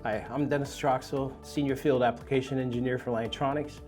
Hi, I'm Dennis Troxel, Senior Field Application Engineer for Lantronix.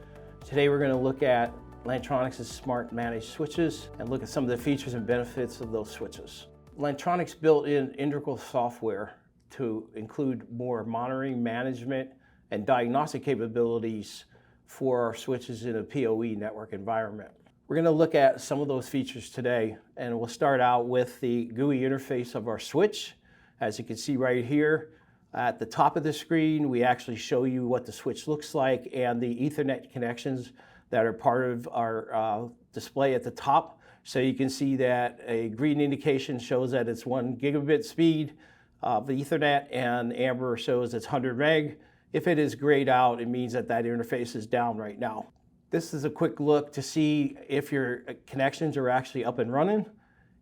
Today we're going to look at Lantronix's smart managed switches and look at some of the features and benefits of those switches. Lantronix built in integral software to include more monitoring, management, and diagnostic capabilities for our switches in a PoE network environment. We're going to look at some of those features today, and we'll start out with the GUI interface of our switch. As you can see right here, at the top of the screen, we actually show you what the switch looks like and the Ethernet connections that are part of our display at the top. So you can see that a green indication shows that it's 1 gigabit speed of Ethernet, and amber shows it's 100 meg. If it is grayed out, it means that that interface is down right now. This is a quick look to see if your connections are actually up and running.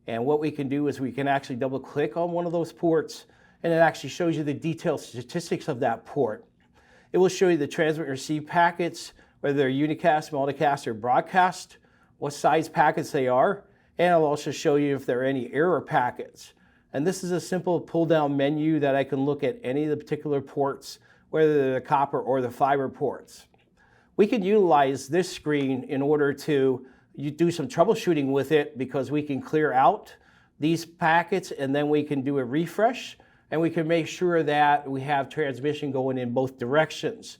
And what we can do is we can actually double click on one of those ports, and it actually shows you the detailed statistics of that port. It will show you the transmit and receive packets, whether they're unicast, multicast, or broadcast, what size packets they are, and it'll also show you if there are any error packets. And this is a simple pull-down menu that I can look at any of the particular ports, whether they're the copper or the fiber ports. We can utilize this screen in order to do some troubleshooting with it, because we can clear out these packets and then we can do a refresh, and we can make sure that we have transmission going in both directions.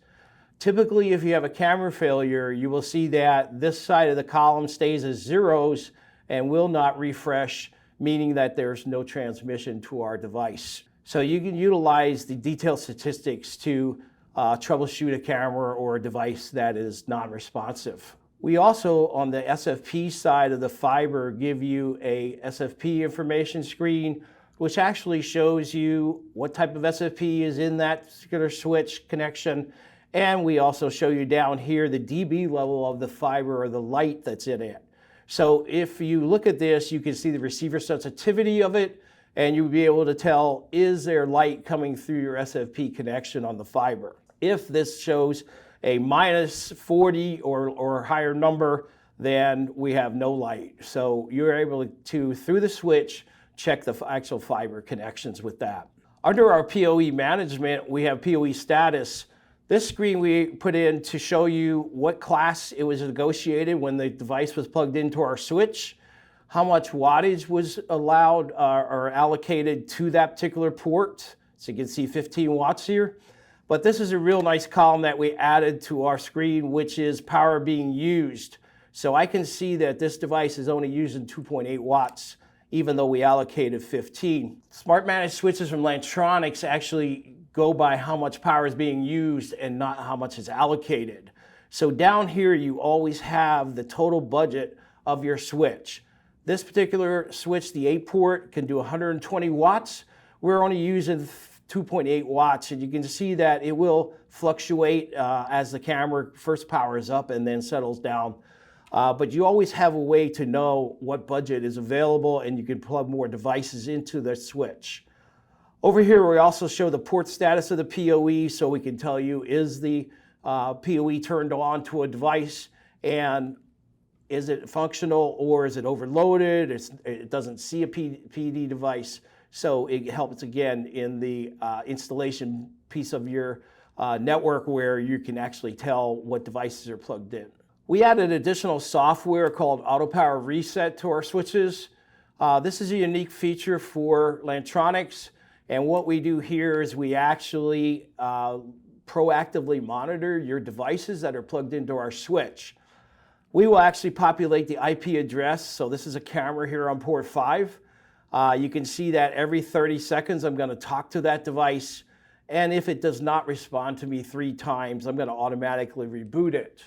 Typically, if you have a camera failure, you will see that this side of the column stays as zeros and will not refresh, meaning that there's no transmission to our device. So you can utilize the detailed statistics to troubleshoot a camera or a device that is non-responsive. We also, on the SFP side of the fiber, give you a SFP information screen, which actually shows you what type of SFP is in that particular switch connection. And we also show you down here the dB level of the fiber or the light that's in it. So if you look at this, you can see the receiver sensitivity of it, and you'll be able to tell, is there light coming through your SFP connection on the fiber? If this shows a minus 40 or higher number, then we have no light. So you're able to, through the switch, check the actual fiber connections with that. Under our PoE management, we have PoE status. This screen we put in to show you what class it was negotiated when the device was plugged into our switch, how much wattage was allowed or allocated to that particular port. So you can see 15 watts here. But this is a real nice column that we added to our screen, which is power being used. So I can see that this device is only using 2.8 watts, even though we allocated 15. Smart managed switches from Lantronix actually go by how much power is being used and not how much is allocated. So down here, you always have the total budget of your switch. This particular switch, the 8-port, can do 120 watts. We're only using 2.8 watts, and you can see that it will fluctuate as the camera first powers up and then settles down. But you always have a way to know what budget is available, and you can plug more devices into the switch. Over here, we also show the port status of the PoE, so we can tell you, is the PoE turned on to a device, and is it functional or is it overloaded? It doesn't see a PD device. So it helps, again, in the installation piece of your network, where you can actually tell what devices are plugged in. We added additional software called Auto Power Reset to our switches. This is a unique feature for Lantronix, and what we do here is we actually proactively monitor your devices that are plugged into our switch. We will actually populate the IP address. So this is a camera here on port 5. You can see that every 30 seconds I'm going to talk to that device, and if it does not respond to me 3 times, I'm going to automatically reboot it.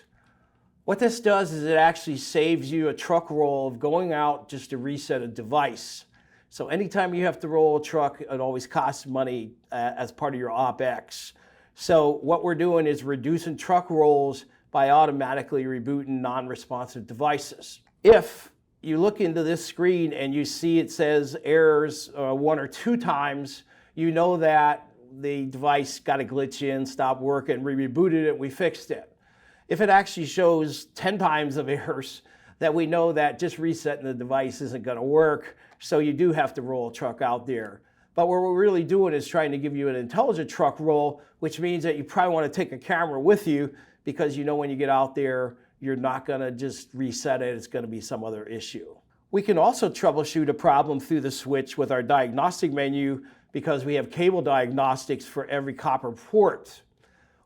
What this does is it actually saves you a truck roll of going out just to reset a device. So anytime you have to roll a truck, it always costs money as part of your OpEx. So what we're doing is reducing truck rolls by automatically rebooting non-responsive devices. If you look into this screen and you see it says errors 1 or 2 times, you know that the device got a glitch in, stopped working, we rebooted it, we fixed it. If it actually shows 10 times of errors, that we know that just resetting the device isn't going to work, so you do have to roll a truck out there. But what we're really doing is trying to give you an intelligent truck roll, which means that you probably want to take a camera with you, because you know when you get out there, you're not going to just reset it. It's going to be some other issue. We can also troubleshoot a problem through the switch with our diagnostic menu, because we have cable diagnostics for every copper port.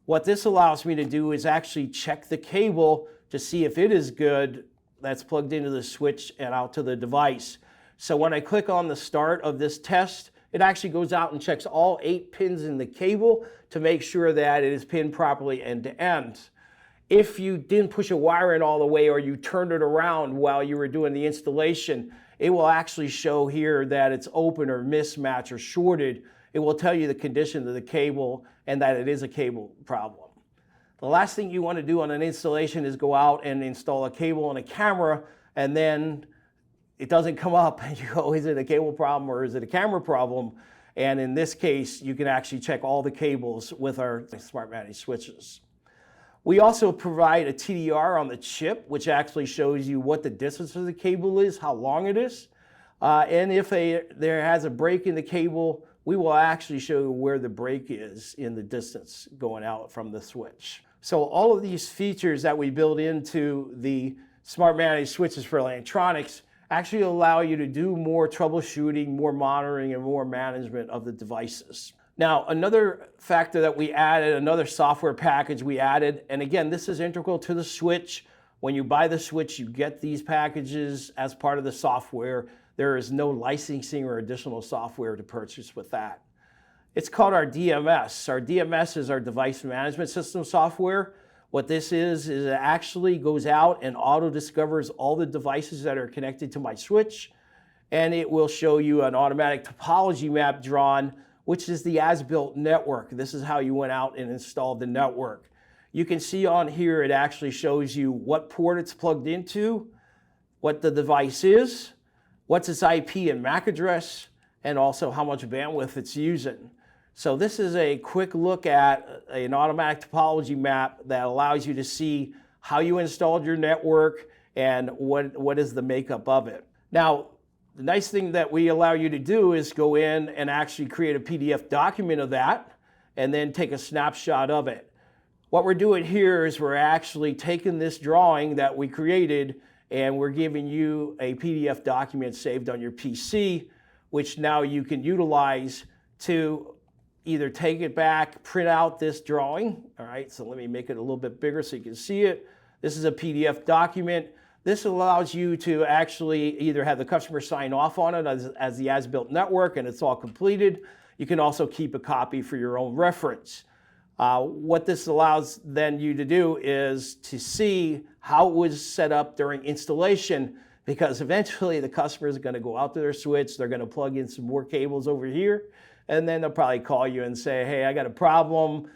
What this allows me to do is actually check the cable to see if it is good that's plugged into the switch and out to the device. So when I click on the start of this test, it actually goes out and checks all 8 pins in the cable to make sure that it is pinned properly end to end. If you didn't push a wire in all the way, or you turned it around while you were doing the installation, it will actually show here that it's open or mismatched or shorted. It will tell you the condition of the cable and that it is a cable problem. The last thing you want to do on an installation is go out and install a cable and a camera, and then it doesn't come up and you go, is it a cable problem or is it a camera problem? And in this case, you can actually check all the cables with our Smart Manage switches. We also provide a TDR on the chip, which actually shows you what the distance of the cable is, how long it is. And if there has a break in the cable, we will actually show you where the break is in the distance going out from the switch. So all of these features that we build into the Smart Manage switches for Lantronix actually allow you to do more troubleshooting, more monitoring, and more management of the devices. Now, another factor that we added, another software package we added, and again, this is integral to the switch. When you buy the switch, you get these packages as part of the software. There is no licensing or additional software to purchase with that. It's called our DMS. Our DMS is our device management system software. What this is it actually goes out and auto-discovers all the devices that are connected to my switch, and it will show you an automatic topology map drawn, which is the as-built network. This is how you went out and installed the network. You can see on here it actually shows you what port it's plugged into, what the device is, what's its IP and MAC address, and also how much bandwidth it's using. So this is a quick look at an automatic topology map that allows you to see how you installed your network and what is the makeup of it. Now, the nice thing that we allow you to do is go in and actually create a PDF document of that and then take a snapshot of it. What we're doing here is we're actually taking this drawing that we created and we're giving you a PDF document saved on your PC, which now you can utilize to either take it back, print out this drawing. All right, so let me make it a little bit bigger so you can see it. This is a PDF document. This allows you to actually either have the customer sign off on it as the as-built network and it's all completed. You can also keep a copy for your own reference. What this allows then you to do is to see how it was set up during installation, because eventually the customer is going to go out to their switch, they're going to plug in some more cables over here, and then they'll probably call you and say, hey, I got a problem,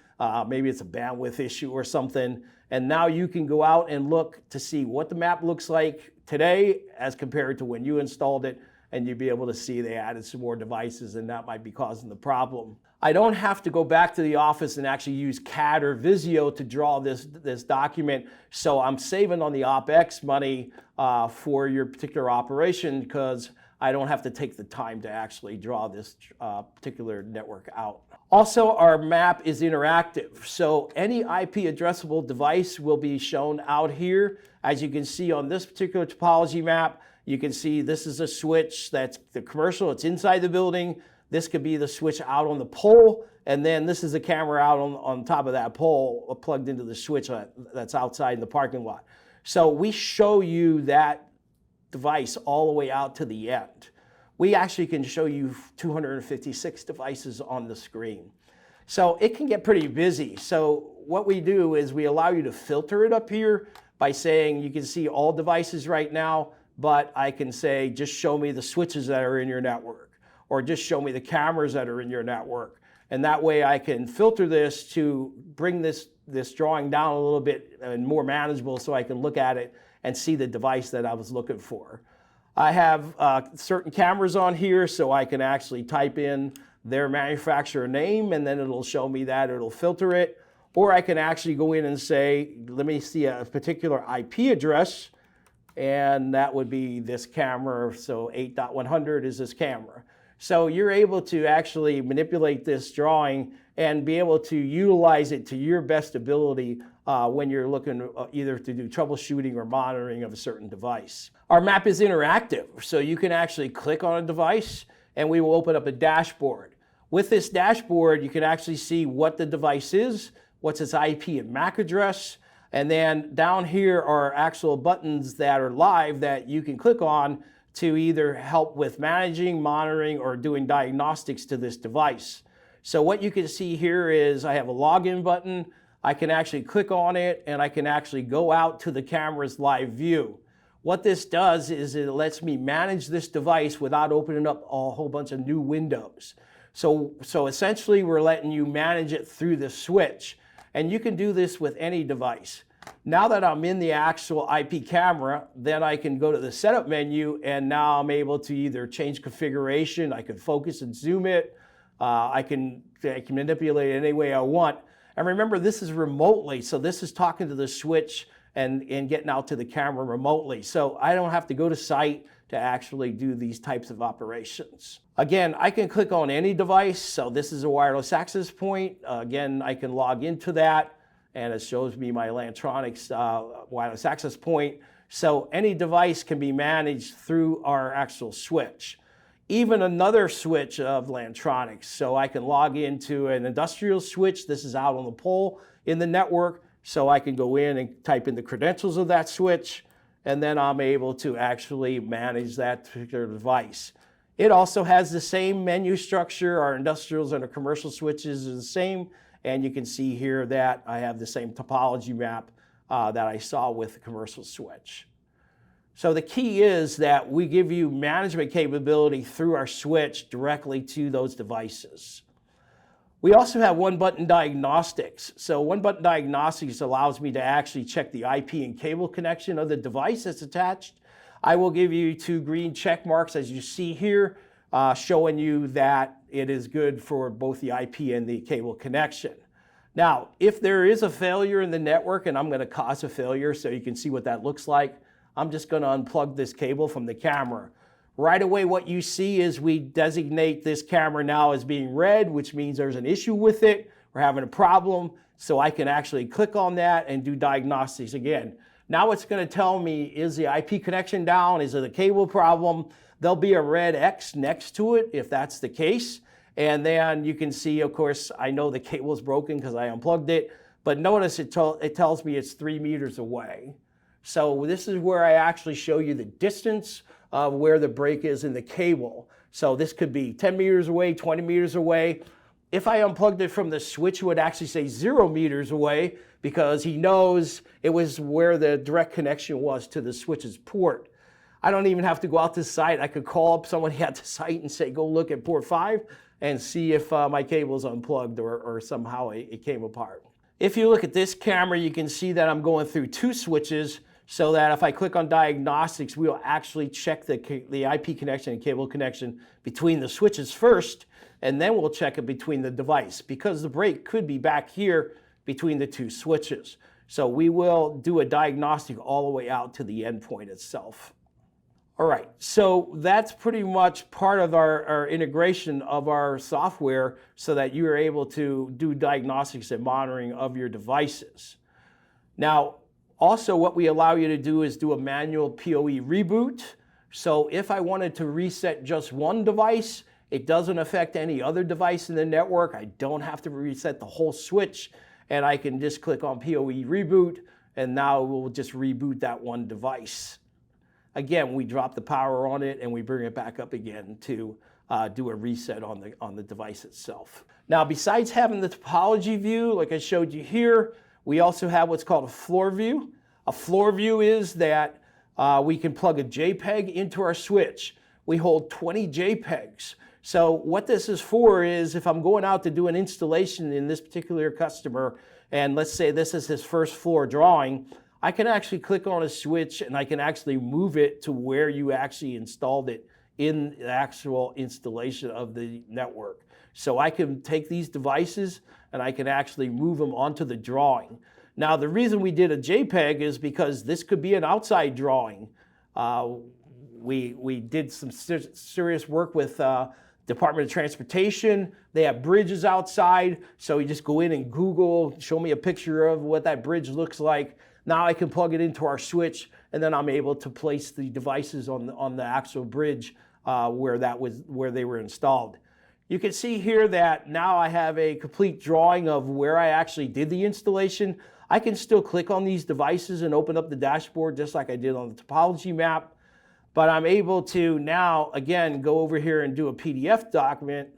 maybe it's a bandwidth issue or something, and now you can go out and look to see what the map looks like today as compared to when you installed it, and you'll be able to see they added some more devices and that might be causing the problem. I don't have to go back to the office and actually use CAD or Visio to draw this document, so I'm saving on the OpEx money for your particular operation because I don't have to take the time to actually draw this particular network out. Also, our map is interactive, so any IP addressable device will be shown out here. As you can see on this particular topology map, you can see this is a switch that's the commercial, it's inside the building. This could be the switch out on the pole, and then this is a camera out on top of that pole plugged into the switch that's outside in the parking lot. So we show you that device all the way out to the end. We actually can show you 256 devices on the screen. So it can get pretty busy. So what we do is we allow you to filter it up here by saying you can see all devices right now, but I can say just show me the switches that are in your network, or just show me the cameras that are in your network. And that way I can filter this to bring this drawing down a little bit and more manageable so I can look at it and see the device that I was looking for. I have certain cameras on here so I can actually type in their manufacturer name and then it'll show me that, it'll filter it. Or I can actually go in and say, let me see a particular IP address, and that would be this camera, so 8.100 is this camera. So you're able to actually manipulate this drawing and be able to utilize it to your best ability when you're looking either to do troubleshooting or monitoring of a certain device. Our map is interactive, so you can actually click on a device and we will open up a dashboard. With this dashboard, you can actually see what the device is, what's its IP and MAC address, and then down here are actual buttons that are live that you can click on to either help with managing, monitoring, or doing diagnostics to this device. So what you can see here is I have a login button. I can actually click on it and I can actually go out to the camera's live view. What this does is it lets me manage this device without opening up a whole bunch of new windows. So essentially we're letting you manage it through the switch, and you can do this with any device. Now that I'm in the actual IP camera, then I can go to the setup menu, and now I'm able to either change configuration, I can focus and zoom it, I can manipulate it any way I want. And remember, this is remotely, so this is talking to the switch and getting out to the camera remotely. So I don't have to go to site to actually do these types of operations. Again, I can click on any device. So this is a wireless access point. Again, I can log into that and it shows me my Lantronix wireless access point. So any device can be managed through our actual switch. Even another switch of Lantronix. So I can log into an industrial switch. This is out on the pole in the network. So I can go in and type in the credentials of that switch, and then I'm able to actually manage that particular device. It also has the same menu structure. Our industrials and our commercial switches are the same, and you can see here that I have the same topology map that I saw with the commercial switch. So the key is that we give you management capability through our switch directly to those devices. We also have one-button diagnostics. So one-button diagnostics allows me to actually check the IP and cable connection of the device that's attached. I will give you 2 green check marks, as you see here, showing you that it is good for both the IP and the cable connection. Now, if there is a failure in the network, and I'm going to cause a failure so you can see what that looks like, I'm just going to unplug this cable from the camera. Right away, what you see is we designate this camera now as being red, which means there's an issue with it. We're having a problem. So I can actually click on that and do diagnostics again. Now it's going to tell me, is the IP connection down? Is it a cable problem? There'll be a red X next to it if that's the case. And then you can see, of course, I know the cable is broken because I unplugged it. But notice it tells me it's 3 meters away. So this is where I actually show you the distance of where the break is in the cable. So this could be 10 meters away, 20 meters away. If I unplugged it from the switch, it would actually say 0 meters away because he knows it was where the direct connection was to the switch's port. I don't even have to go out to site. I could call up someone at the site and say, go look at port 5 and see if my cable is unplugged or somehow it came apart. If you look at this camera, you can see that I'm going through 2 switches, so that if I click on diagnostics, we will actually check the IP connection and cable connection between the switches first, and then we'll check it between the device because the break could be back here between the 2 switches. So we will do a diagnostic all the way out to the endpoint itself. All right, so that's pretty much part of our integration of our software so that you are able to do diagnostics and monitoring of your devices. Now, also, what we allow you to do is do a manual PoE reboot. So if I wanted to reset just one device, it doesn't affect any other device in the network. I don't have to reset the whole switch, and I can just click on PoE reboot, and now we'll just reboot that one device. Again, we drop the power on it, and we bring it back up again to do a reset on the device itself. Now, besides having the topology view, like I showed you here, we also have what's called a floor view. A floor view is that we can plug a JPEG into our switch. We hold 20 JPEGs. So what this is for is if I'm going out to do an installation in this particular customer, and let's say this is his first floor drawing, I can actually click on a switch and I can actually move it to where you actually installed it in the actual installation of the network. So I can take these devices and I can actually move them onto the drawing. Now, the reason we did a JPEG is because this could be an outside drawing. We did some serious work with Department of Transportation, they have bridges outside. So you just go in and Google, show me a picture of what that bridge looks like. Now I can plug it into our switch, and then I'm able to place the devices on the actual bridge where they were installed. You can see here that now I have a complete drawing of where I actually did the installation. I can still click on these devices and open up the dashboard just like I did on the topology map, but I'm able to now, again, go over here and do a PDF document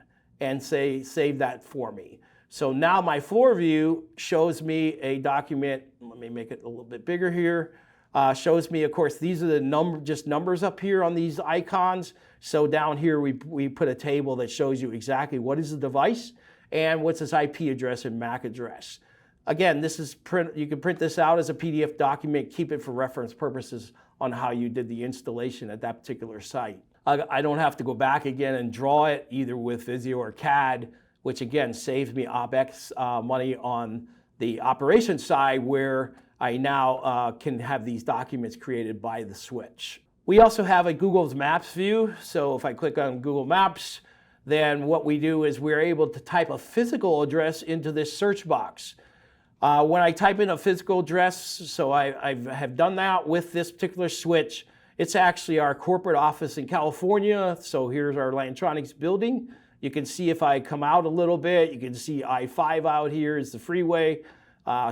and say, save that for me. So now my floor view shows me a document. Let me make it a little bit bigger here. Shows me, of course, these are the just numbers up here on these icons. So down here, we put a table that shows you exactly what is the device and what's its IP address and MAC address. Again, this is you can print this out as a PDF document, keep it for reference purposes on how you did the installation at that particular site. I don't have to go back again and draw it either with Visio or CAD, which again saves me OpEx money on the operation side, where I now can have these documents created by the switch. We also have a Google Maps view. So if I click on Google Maps, then what we do is we're able to type a physical address into this search box. When I type in a physical address, so I have done that with this particular switch. It's actually our corporate office in California. So here's our Lantronix building. You can see if I come out a little bit, you can see I-5 out here is the freeway.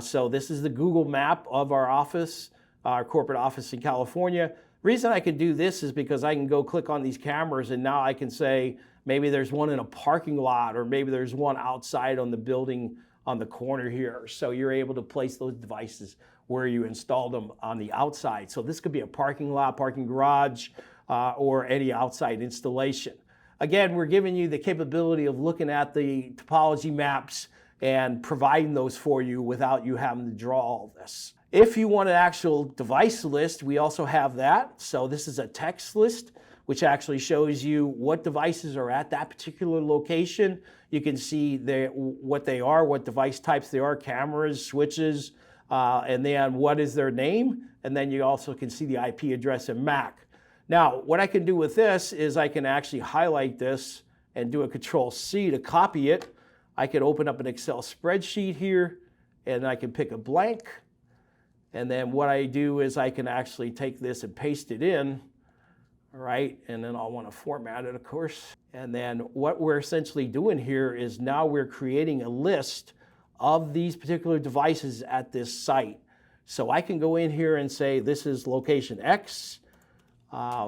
So this is the Google map of our office, our corporate office in California. Reason I can do this is because I can go click on these cameras and now I can say maybe there's one in a parking lot or maybe there's one outside on the building on the corner here. So you're able to place those devices where you installed them on the outside. So this could be a parking lot, parking garage, or any outside installation. Again, we're giving you the capability of looking at the topology maps and providing those for you without you having to draw all this. If you want an actual device list, we also have that. So this is a text list, which actually shows you what devices are at that particular location. You can see what they are, what device types they are, cameras, switches, and then what is their name. And then you also can see the IP address and MAC. Now, what I can do with this is I can actually highlight this and do a Control-C to copy it. I can open up an Excel spreadsheet here, and I can pick a blank. And then what I do is I can actually take this and paste it in, all right? And then I'll want to format it, of course. And then what we're essentially doing here is now we're creating a list of these particular devices at this site. So I can go in here and say, this is location X.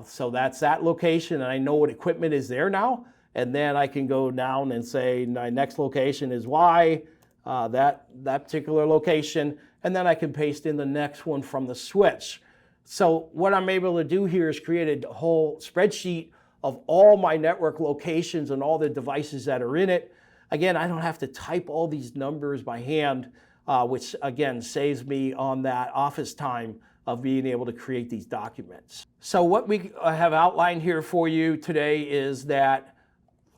So that's that location, and I know what equipment is there now. And then I can go down and say, my next location is Y, that particular location. And then I can paste in the next one from the switch. So what I'm able to do here is create a whole spreadsheet of all my network locations and all the devices that are in it. Again, I don't have to type all these numbers by hand, which again saves me on that office time of being able to create these documents. So what we have outlined here for you today is that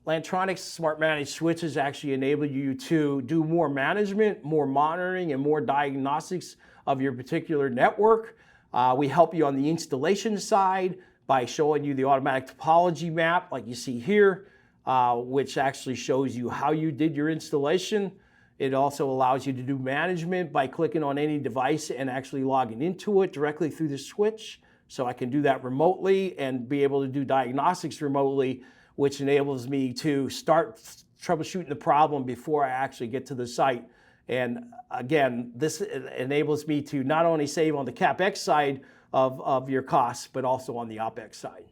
Lantronix Smart Managed Switches actually enable you to do more management, more monitoring, and more diagnostics of your particular network. We help you on the installation side by showing you the automatic topology map like you see here, which actually shows you how you did your installation. It also allows you to do management by clicking on any device and actually logging into it directly through the switch. So I can do that remotely and be able to do diagnostics remotely, which enables me to start troubleshooting the problem before I actually get to the site. And again, this enables me to not only save on the CapEx side of your costs, but also on the OpEx side.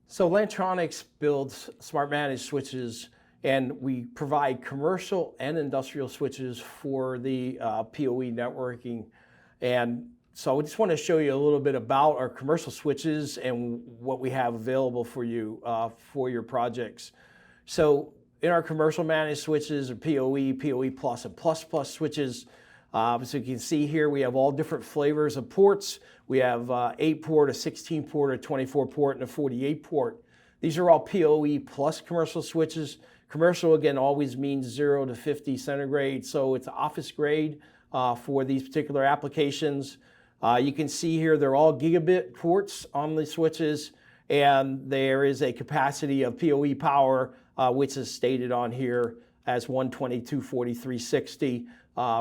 So Lantronix builds smart managed switches, and we provide commercial and industrial switches for the PoE networking. And so I just want to show you a little bit about our commercial switches and what we have available for you for your projects. So in our commercial managed switches, or PoE, PoE Plus, and Plus Plus switches, so you can see here we have all different flavors of ports. We have 8-port, a 16-port, a 24-port, and a 48-port. These are all PoE Plus commercial switches. Commercial, again, always means 0 to 50 centigrade, so it's office grade for these particular applications. You can see here they're all gigabit ports on the switches, and there is a capacity of PoE power, which is stated on here as 120, 240, 360,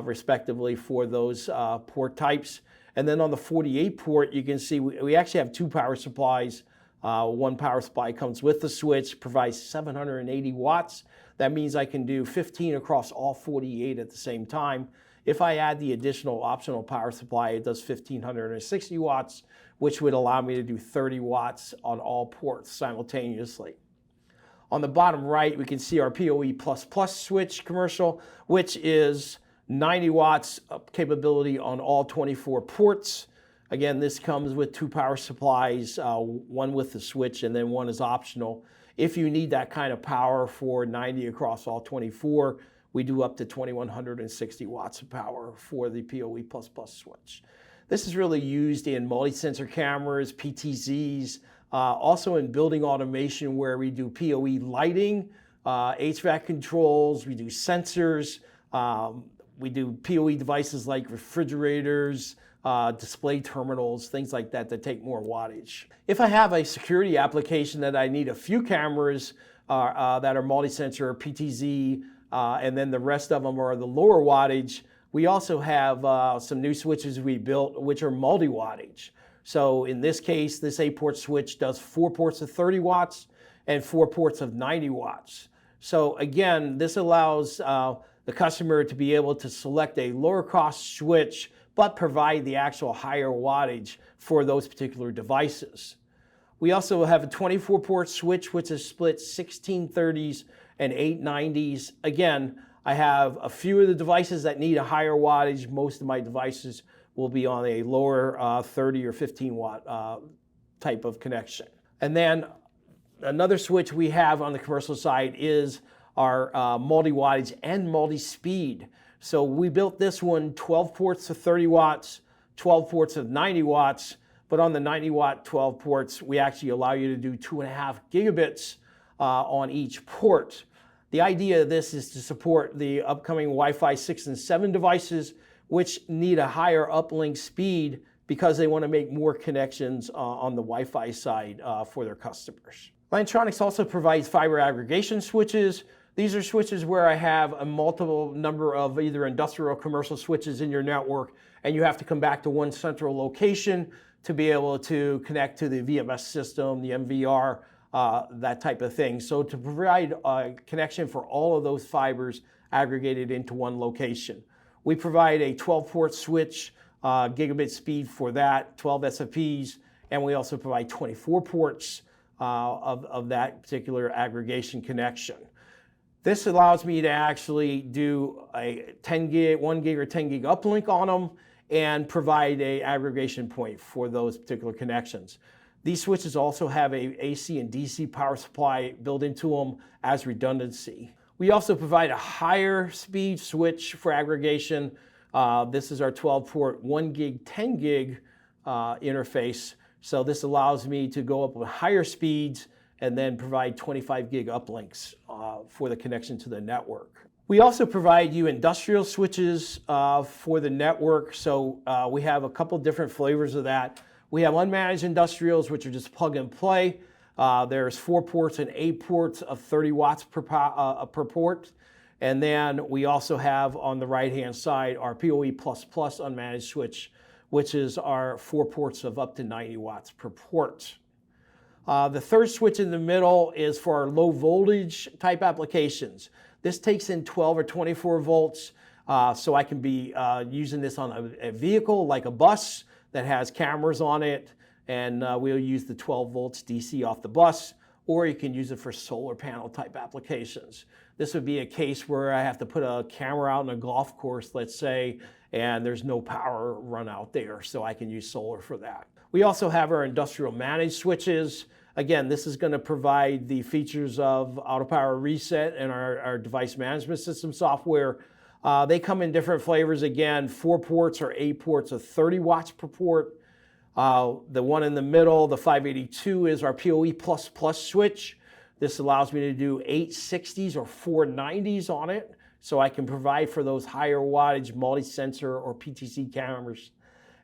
respectively for those port types. And then on the 48 port, you can see we actually have two power supplies. One power supply comes with the switch, provides 780 watts. That means I can do 15 across all 48 at the same time. If I add the additional optional power supply, it does 1560 watts, which would allow me to do 30 watts on all ports simultaneously. On the bottom right, we can see our PoE++ switch commercial, which is 90 watts of capability on all 24 ports. Again, this comes with two power supplies, one with the switch and then one is optional. If you need that kind of power for 90 across all 24, we do up to 2160 watts of power for the PoE++ switch. This is really used in multi-sensor cameras, PTZs, also in building automation where we do PoE lighting, HVAC controls, we do sensors, we do PoE devices like refrigerators, display terminals, things like that that take more wattage. If I have a security application that I need a few cameras that are multi-sensor or PTZ, and then the rest of them are the lower wattage, we also have some new switches we built which are multi-wattage. So in this case, this 8-port switch does 4 ports of 30 watts and 4 ports of 90 watts. So again, this allows the customer to be able to select a lower cost switch but provide the actual higher wattage for those particular devices. We also have a 24-port switch which is split 1630s and 890s. Again, I have a few of the devices that need a higher wattage. Most of my devices will be on a lower 30 or 15 watt type of connection. And then another switch we have on the commercial side is our multi-wattage and multi-speed. So we built this one 12 ports of 30 watts, 12 ports of 90 watts, but on the 90 watt 12 ports, we actually allow you to do 2.5 gigabits on each port. The idea of this is to support the upcoming Wi-Fi 6 and 7 devices, which need a higher uplink speed because they want to make more connections on the Wi-Fi side for their customers. Lantronix also provides fiber aggregation switches. These are switches where I have a multiple number of either industrial or commercial switches in your network, and you have to come back to one central location to be able to connect to the VMS system, the MVR, that type of thing. So to provide a connection for all of those fibers aggregated into one location. We provide a 12-port switch, gigabit speed for that, 12 SFPs, and we also provide 24 ports of that particular aggregation connection. This allows me to actually do a 10 gig, 1 gig or 10 gig uplink on them and provide a aggregation point for those particular connections. These switches also have a AC and DC power supply built into them as redundancy. We also provide a higher speed switch for aggregation. This is our 12-port 1 gig, 10 gig interface. So this allows me to go up with higher speeds and then provide 25 gig uplinks for the connection to the network. We also provide you industrial switches for the network. So we have a couple different flavors of that. We have unmanaged industrials, which are just plug and play. There's 4 ports and 8 ports of 30 watts per port. And then we also have on the right-hand side our PoE++ unmanaged switch, which is our 4 ports of up to 90 watts per port. The third switch in the middle is for our low voltage type applications. This takes in 12 or 24 volts, so I can be using this on a vehicle like a bus that has cameras on it, and we'll use the 12 volts DC off the bus, or you can use it for solar panel type applications. This would be a case where I have to put a camera out in a golf course, let's say, and there's no power run out there, so I can use solar for that. We also have our industrial managed switches. Again, this is going to provide the features of auto power reset and our device management system software. They come in different flavors. Again, 4 ports or 8 ports of 30 watts per port. The one in the middle, the 582, is our PoE++ switch. This allows me to do 860s or 490s on it, so I can provide for those higher wattage multi-sensor or PTZ cameras.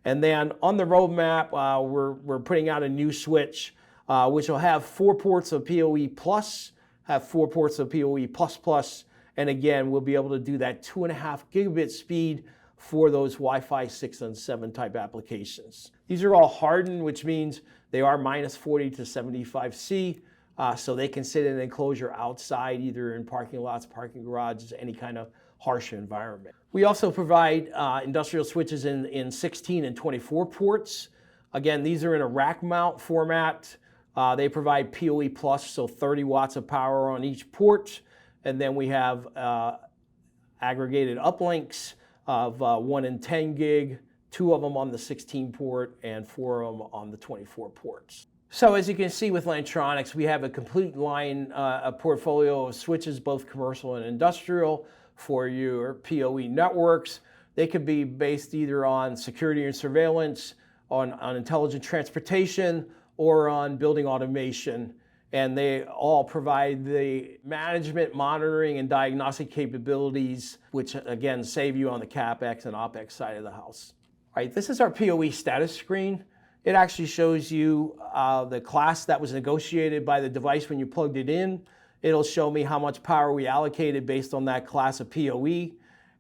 And then on the roadmap, we're putting out a new switch which will have 4 ports of PoE plus, have 4 ports of PoE plus plus, and again, we'll be able to do that 2.5 gigabit speed for those Wi-Fi 6 and 7 type applications. These are all hardened, which means they are minus 40 to 75 C, so they can sit in an enclosure outside, either in parking lots, parking garages, any kind of harsh environment. We also provide industrial switches in 16 and 24 ports. Again, these are in a rack mount format. They provide PoE plus, so 30 watts of power on each port. And then we have aggregated uplinks of 1 and 10 gig, 2 of them on the 16 port and 4 of them on the 24 ports. So as you can see with Lantronix, we have a complete line, a portfolio of switches, both commercial and industrial, for your PoE networks. They could be based either on security and surveillance, on intelligent transportation, or on building automation. And they all provide the management, monitoring, and diagnostic capabilities, which again save you on the CapEx and OpEx side of the house. All right, this is our PoE status screen. It actually shows you the class that was negotiated by the device when you plugged it in. It'll show me how much power we allocated based on that class of PoE.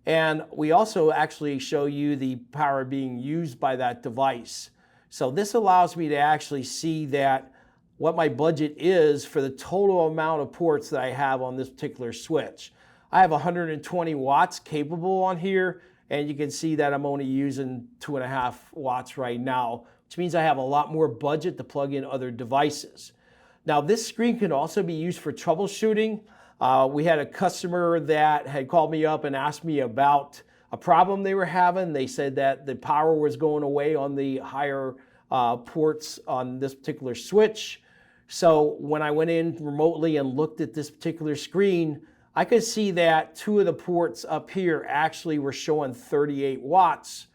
And we also actually show you the power being used by that device. So this allows me to actually see that what my budget is for the total amount of ports that I have on this particular switch. I have 120 watts capable on here, and you can see that I'm only using 2.5 watts right now, which means I have a lot more budget to plug in other devices. Now, this screen can also be used for troubleshooting. We had a customer that had called me up and asked me about a problem they were having. They said that the power was going away on the higher ports on this particular switch. So when I went in remotely and looked at this particular screen, I could see that 2 of the ports up here actually were showing 38 watts.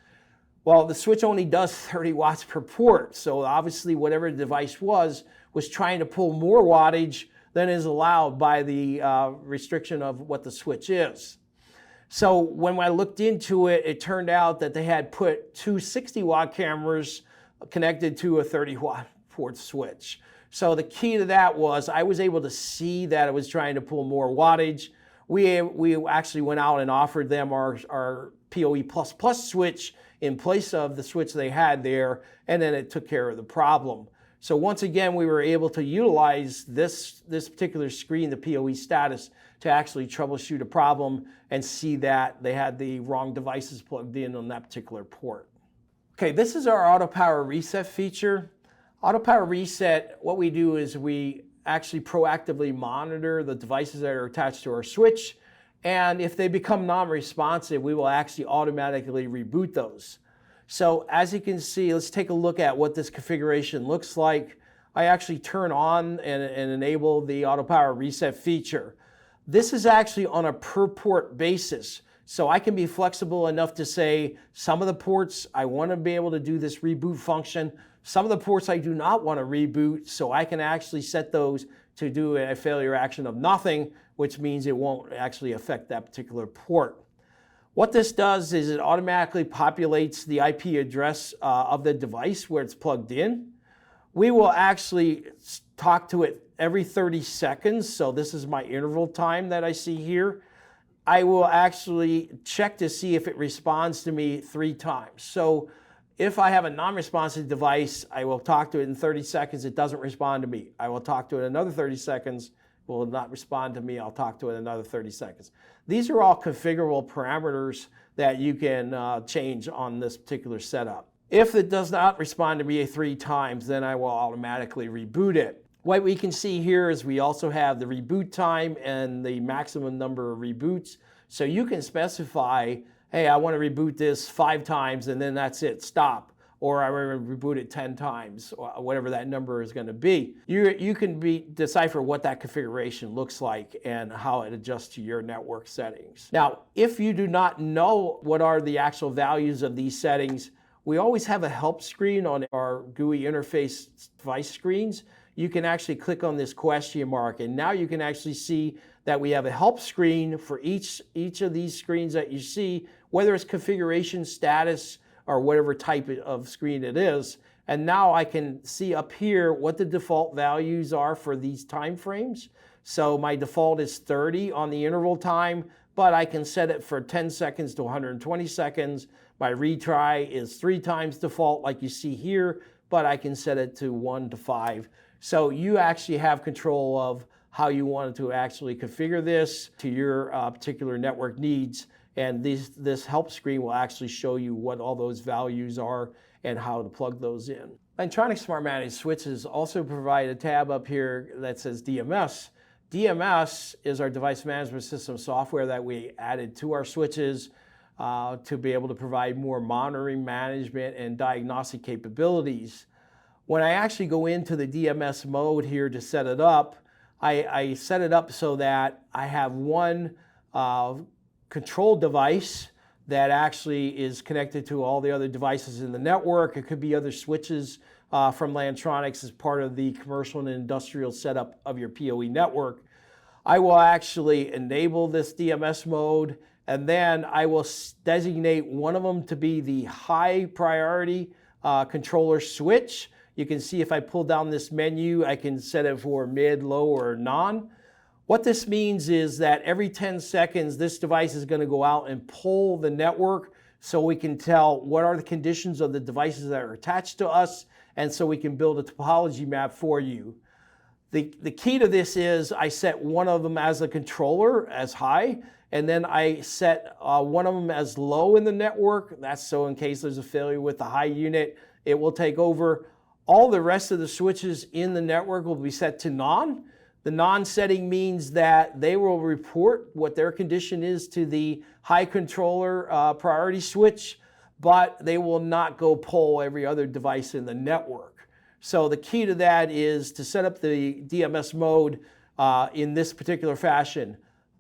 Well, the switch only does 30 watts per port, so obviously whatever the device was trying to pull more wattage than is allowed by the restriction of what the switch is. So when I looked into it, it turned out that they had put 2 60-watt cameras connected to a 30-watt port switch. So the key to that was I was able to see that it was trying to pull more wattage. We actually went out and offered them our PoE++ switch in place of the switch they had there, and then it took care of the problem. So once again, we were able to utilize this particular screen, the PoE status, to actually troubleshoot a problem and see that they had the wrong devices plugged in on that particular port. Okay, this is our auto power reset feature. Auto power reset, what we do is we actually proactively monitor the devices that are attached to our switch, and if they become non-responsive, we will actually automatically reboot those. So as you can see, let's take a look at what this configuration looks like. I actually turn on and enable the auto power reset feature. This is actually on a per port basis. So I can be flexible enough to say some of the ports I want to be able to do this reboot function. Some of the ports I do not want to reboot, so I can actually set those to do a failure action of nothing, which means it won't actually affect that particular port. What this does is it automatically populates the IP address of the device where it's plugged in. We will actually talk to it every 30 seconds, so this is my interval time that I see here. I will actually check to see if it responds to me 3 times. So if I have a non-responsive device, I will talk to it in 30 seconds, it doesn't respond to me. I will talk to it another 30 seconds, will not respond to me, I'll talk to it another 30 seconds. These are all configurable parameters that you can change on this particular setup. If it does not respond to me 3 times, then I will automatically reboot it. What we can see here is we also have the reboot time and the maximum number of reboots. So you can specify, hey, I want to reboot this 5 times and then that's it, stop. Or I want to reboot it 10 times, or whatever that number is going to be. You can decipher what that configuration looks like and how it adjusts to your network settings. Now, if you do not know what are the actual values of these settings, we always have a help screen on our GUI interface device screens. You can actually click on this question mark, and now you can actually see that we have a help screen for each of these screens that you see, whether it's configuration status or whatever type of screen it is, And now I can see up here what the default values are for these time frames. So my default is 30 on the interval time, but I can set it for 10 seconds to 120 seconds. My retry is 3 times default like you see here, but I can set it to 1 to 5. So you actually have control of how you want to actually configure this to your particular network needs. And this help screen will actually show you what all those values are and how to plug those in. Lantronix Smart Managed Switches also provide a tab up here that says DMS. DMS is our device management system software that we added to our switches to be able to provide more monitoring, management, and diagnostic capabilities. When I actually go into the DMS mode here to set it up, I set it up so that I have one control device that actually is connected to all the other devices in the network. It could be other switches from Lantronix as part of the commercial and industrial setup of your PoE network. I will actually enable this DMS mode, and then I will designate one of them to be the high priority controller switch. You can see if I pull down this menu, I can set it for mid, low, or non. What this means is that every 10 seconds, this device is going to go out and pull the network so we can tell what are the conditions of the devices that are attached to us, and so we can build a topology map for you. The key to this is I set one of them as a controller as high, and then I set one of them as low in the network. That's so in case there's a failure with the high unit, it will take over. All the rest of the switches in the network will be set to non. The non setting means that they will report what their condition is to the high controller priority switch, but they will not go pull every other device in the network. So the key to that is to set up the DMS mode in this particular fashion.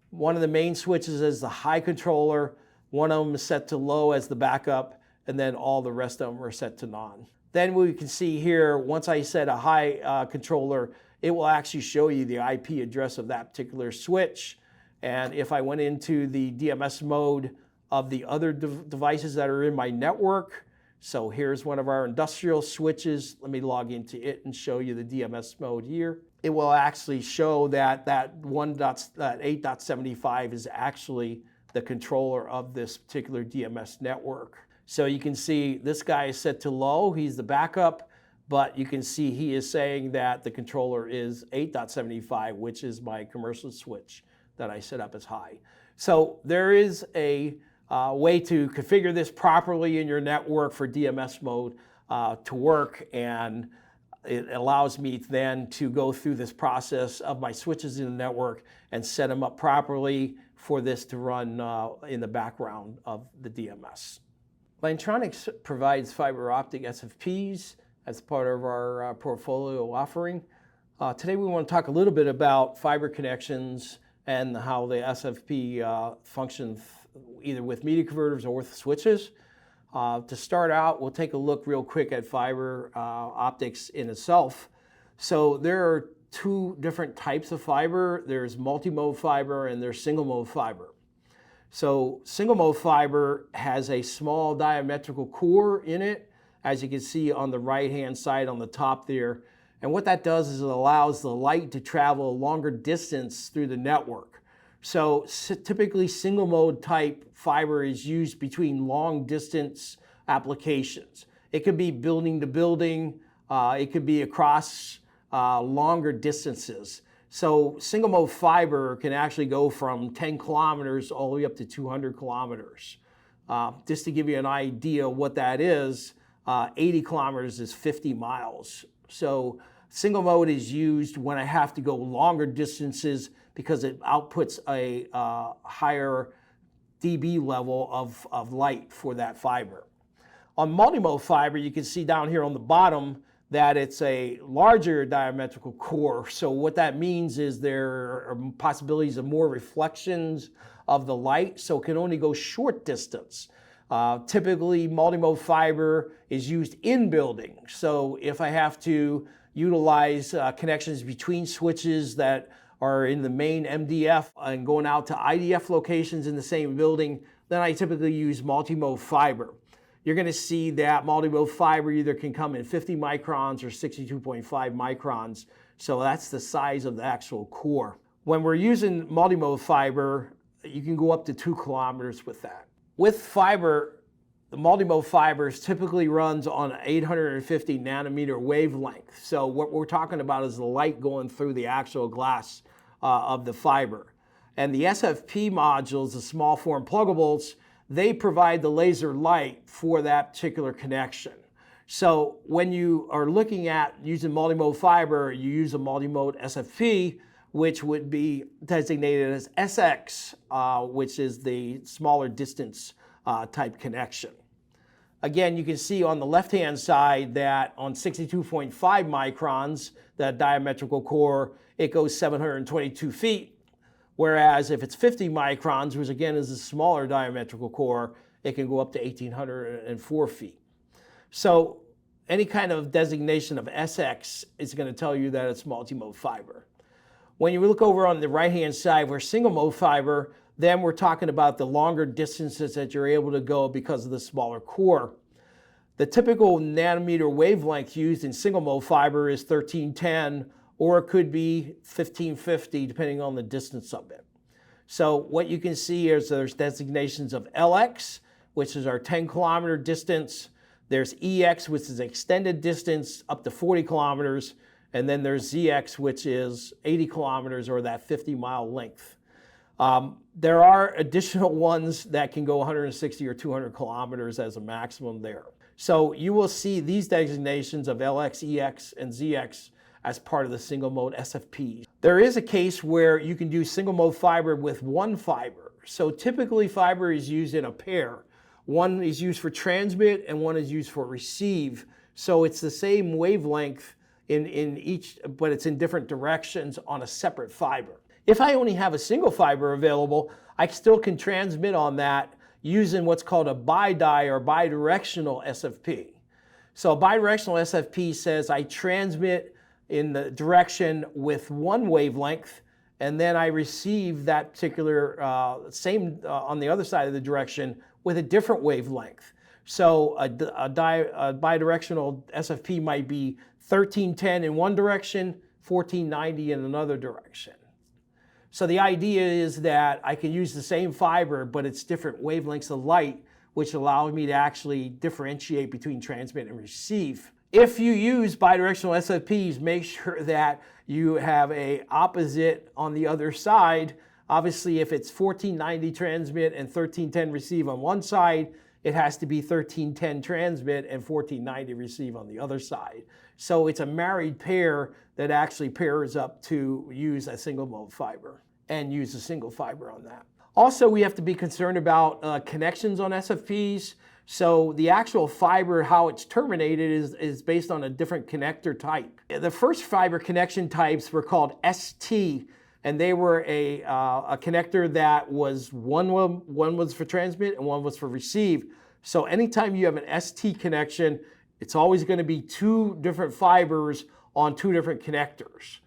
One of the main switches is the high controller, one of them is set to low as the backup, and then all the rest of them are set to non. Then we can see here, once I set a high controller, it will actually show you the IP address of that particular switch. And if I went into the DMS mode of the other devices that are in my network, so here's one of our industrial switches. Let me log into it and show you the DMS mode here. It will actually show that that 8.75 is actually the controller of this particular DMS network. So you can see this guy is set to low, he's the backup, but you can see he is saying that the controller is 8.75, which is my commercial switch that I set up as high. So there is a way to configure this properly in your network for DMS mode to work, and it allows me then to go through this process of my switches in the network and set them up properly for this to run in the background of the DMS. Lantronix provides fiber optic SFPs as part of our portfolio offering. Today we want to talk a little bit about fiber connections and how the SFP functions either with media converters or with switches. To start out, we'll take a look real quick at fiber optics in itself. So there are two different types of fiber. There's multi-mode fiber and there's single-mode fiber. So single-mode fiber has a small diametrical core in it, as you can see on the right-hand side on the top there. And what that does is it allows the light to travel a longer distance through the network. So typically single-mode type fiber is used between long-distance applications. It could be building to building, it could be across longer distances. So single mode fiber can actually go from 10 kilometers all the way up to 200 kilometers. Just to give you an idea what that is, 80 kilometers is 50 miles. So single mode is used when I have to go longer distances because it outputs a higher dB level of light for that fiber. On multi-mode fiber, you can see down here on the bottom that it's a larger diametrical core. So what that means is there are possibilities of more reflections of the light, so it can only go short distance. Typically, multi-mode fiber is used in building. So if I have to utilize connections between switches that are in the main MDF and going out to IDF locations in the same building, then I typically use multi-mode fiber. you're going to see that multi-mode fiber either can come in 50 microns or 62.5 microns. So that's the size of the actual core. When we're using multi-mode fiber, you can go up to 2 kilometers with that. With fiber, the multi-mode fibers typically runs on an 850 nanometer wavelength. So what we're talking about is the light going through the actual glass of the fiber. And the SFP modules, the small form pluggables, they provide the laser light for that particular connection. So when you are looking at using multi-mode fiber, you use a multi-mode SFP, which would be designated as SX, which is the smaller distance type connection. Again, you can see on the left-hand side that on 62.5 microns, that diametrical core, it goes 722 feet. Whereas if it's 50 microns, which again is a smaller diametrical core, it can go up to 1,804 feet. So any kind of designation of SX is going to tell you that it's multi-mode fiber. When you look over on the right-hand side where single-mode fiber, then we're talking about the longer distances that you're able to go because of the smaller core. The typical nanometer wavelength used in single-mode fiber is 1310, or it could be 1550, depending on the distance of it. So what you can see is there's designations of LX, which is our 10 kilometer distance. There's EX, which is extended distance up to 40 kilometers. And then there's ZX, which is 80 kilometers or that 50-mile length. There are additional ones that can go 160 or 200 kilometers as a maximum there. So you will see these designations of LX, EX, and ZX as part of the single mode SFP. There is a case where you can do single mode fiber with one fiber. So typically fiber is used in a pair. One is used for transmit and one is used for receive. So it's the same wavelength in each, but it's in different directions on a separate fiber. If I only have a single fiber available, I still can transmit on that using what's called a bi-die or bidirectional SFP. So a bidirectional SFP says I transmit in the direction with one wavelength, and then I receive that particular same on the other side of the direction with a different wavelength. So a bidirectional SFP might be 1310 in one direction, 1490 in another direction. So the idea is that I can use the same fiber, but it's different wavelengths of light, which allows me to actually differentiate between transmit and receive. If you use bidirectional SFPs, make sure that you have an opposite on the other side. Obviously, if it's 1490 transmit and 1310 receive on one side, it has to be 1310 transmit and 1490 receive on the other side. So it's a married pair that actually pairs up to use a single mode fiber and use a single fiber on that. Also, we have to be concerned about connections on SFPs. So the actual fiber, how it's terminated is based on a different connector type. The first fiber connection types were called ST, and they were a connector that was one was for transmit and one was for receive. So anytime you have an ST connection, it's always going to be two different fibers on two different connectors.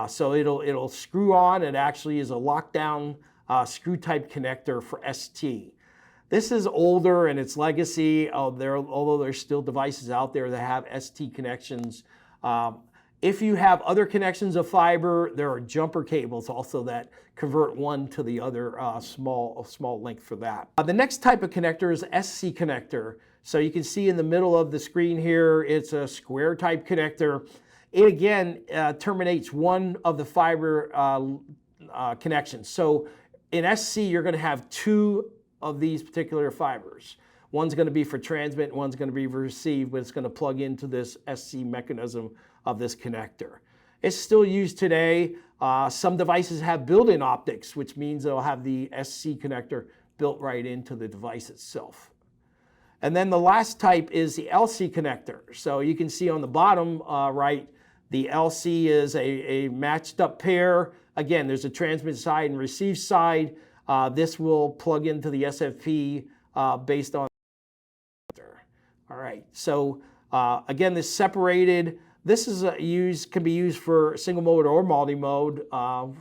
So it'll screw on. It actually is a lockdown screw type connector for ST. This is older and its legacy, although there's still devices out there that have ST connections. If you have other connections of fiber, there are jumper cables also that convert one to the other, small length for that. The next type of connector is SC connector. So you can see in the middle of the screen here, it's a square type connector. It again terminates one of the fiber connections. So in SC, you're going to have two of these particular fibers. One's going to be for transmit, one's going to be for receive, but it's going to plug into this SC mechanism of this connector. It's still used today. Some devices have built-in optics, which means they'll have the SC connector built right into the device itself. And then the last type is the LC connector. So you can see on the bottom right, the LC is a matched up pair. Again, there's a transmit side and receive side. This will plug into the SFP based on. All right, so again, this separated. This is can be used for single mode or multi-mode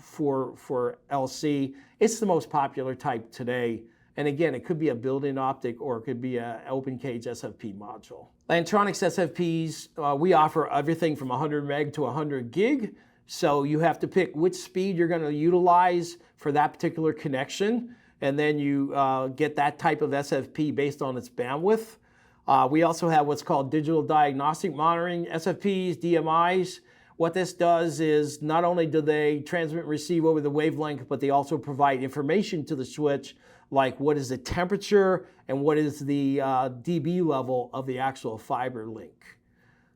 for LC. It's the most popular type today And again, it could be a built-in optic or it could be an open cage SFP module. Lantronix SFPs, we offer everything from 100 meg to 100 gig. So you have to pick which speed you're going to utilize for that particular connection. And then you get that type of SFP based on its bandwidth. We also have what's called digital diagnostic monitoring SFPs, DMIs. What this does is not only do they transmit and receive over the wavelength, but they also provide information to the switch, like what is the temperature and what is the dB level of the actual fiber link.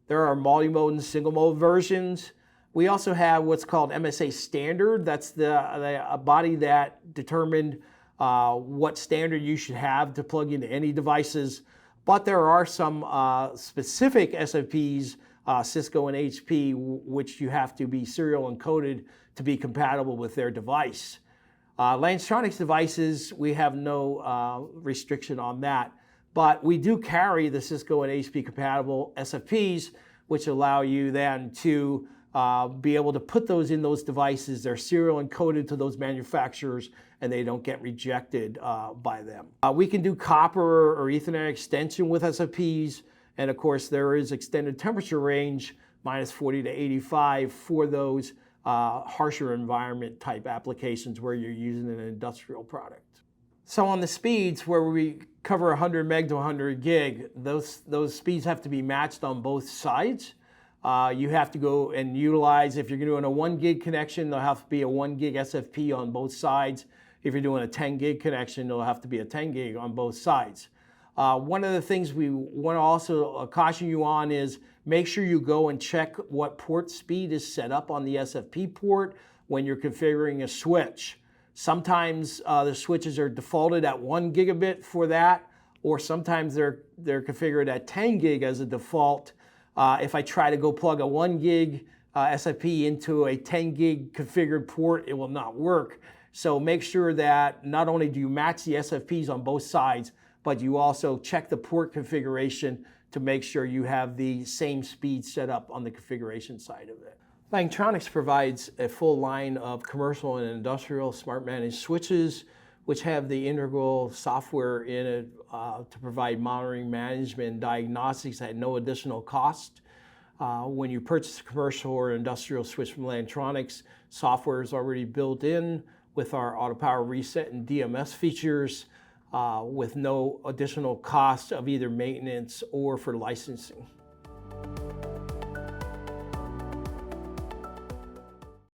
There are multi-mode and single mode versions. We also have what's called MSA standard. That's a body that determined what standard you should have to plug into any devices. But there are some specific SFPs, Cisco and HP, which you have to be serial encoded to be compatible with their device. Lantronix devices, we have no restriction on that, but we do carry the Cisco and HP compatible SFPs, which allow you then to be able to put those in those devices. They're serial encoded to those manufacturers and they don't get rejected by them. We can do copper or Ethernet extension with SFPs, and of course there is extended temperature range, minus 40 to 85, for those harsher environment type applications where you're using an industrial product. So on the speeds where we cover 100 meg to 100 gig, those speeds have to be matched on both sides. You have to go and utilize, if you're doing a 1 gig connection, there'll have to be a 1 gig SFP on both sides. If you're doing a 10 gig connection, there'll have to be a 10 gig on both sides. One of the things we want to also caution you on is make sure you go and check what port speed is set up on the SFP port when you're configuring a switch. Sometimes the switches are defaulted at 1 gigabit for that, or sometimes they're configured at 10 gig as a default. If I try to go plug a 1 gig SFP into a 10 gig configured port, it will not work. So make sure that not only do you match the SFPs on both sides, but you also check the port configuration to make sure you have the same speed set up on the configuration side of it. Lantronix provides a full line of commercial and industrial smart managed switches, which have the integral software in it to provide monitoring, management, and diagnostics at no additional cost. When you purchase a commercial or industrial switch from Lantronix, software is already built in with our auto power reset and DMS features with no additional cost of either maintenance or for licensing.